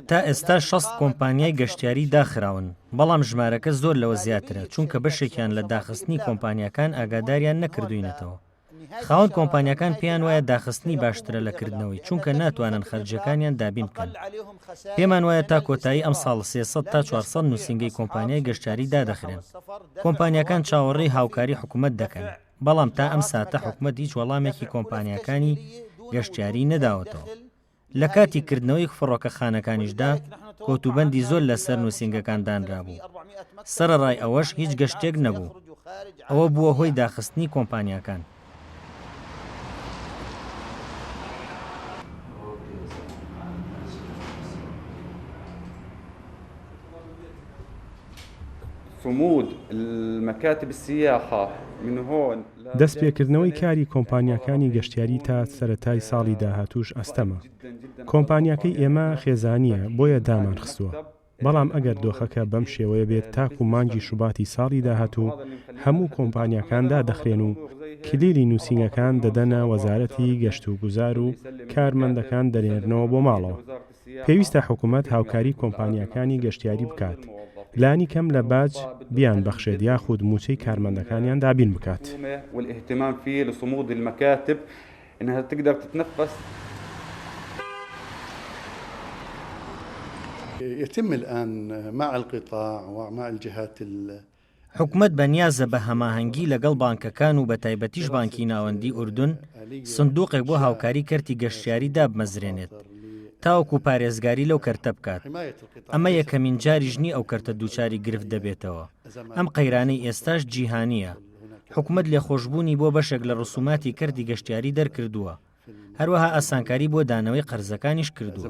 تا ئێستا 6 کۆمپانیای گەشتیاری داخراون، بەڵام ژمارەکە زۆر لەوە زیاترە چونکە بەشێکیان لە داخستنی کۆمپانیەکان ئاگاداریان نەکردوینەتەوە. خاوەن کۆمپانیەکان پێیان وایە داخستنی باشترە لە کردنەوەی چونکە ناتوانن خەرجەکانیان دابین بکەن. پێمان وایە تا کۆتایی ئەم ساڵ 300 تا 400 نووسینگەی کۆمپانیای گەشتیاری دادەخرێن. کۆمپانیەکان چاوەڕێی هاوکاری حکوومەت دەکەن، بەڵام تا ئەم ساتە حکوومەت هیچ وەڵامێکی کۆمپانیەکانی گەشتیاری نەداوەتەوە. لە کاتی کردنەوەی فڕۆکەخانەکانیشدا کۆتوبەندی زۆر لەسەر نووسینگەکان دانرابوو. سەرەڕای ئەوەش هیچ گەشتێک نەبوو. ئەوە بووە هۆی داخستنی کۆمپانیەکان. دەستپێکردنەوەی کاری کۆمپانیەکانی گەشتیاری تا سەرەتای ساڵی داهاتوش ئەستەمە. کۆمپانیەکەی ئێمە خێزانیە بۆیە دامان خستووە. بەڵام ئەگەر دۆخەکە بەم شێوەیە بێت تاکو مانگی شوباتی ساڵی داهاتوو هەموو کۆمپانیەکاندا دەخرێن و کلیلی نووسینگەکان دەدەنە وەزارەتی گەشت و گوزار و کارمەندەکان دەرێنەوە بۆ ماڵەوە. پێویستە حکوومەت هاوکاری کۆمپانیەکانی گەشتیاری بکات. لانی کەم لە باج بیان بەخشێت یاخود موچەی کارمەندەکانیان دابین بکات. يتم الآن مع القطاع ومع الجهات حکوومەت بەنیازە بە هەماهەنگی لەگەڵ بانکەکان و بە تایبەتیش بانکی ناوەندی ئوردون سندوقێک بۆ هاوکاری کەرتی گەشتیاری دابمەزرێنێت تاوەکو پارێزگاری لەو کەرتە بکات. ئەمە یەکەمین جاریش نی ئەو کەرتە دووچاری گرفت دەبێتەوە. ئەم قەیرانەی ئێستاش جیهانیە. حکوومەت لێخۆشببوونی بۆ بەشێک لە ڕسوماتی کەرتی گەشتیاری دەرکردووە. هەروەها ئاسانکاری بۆ دانەوەی قەرزەکانیش کردووە.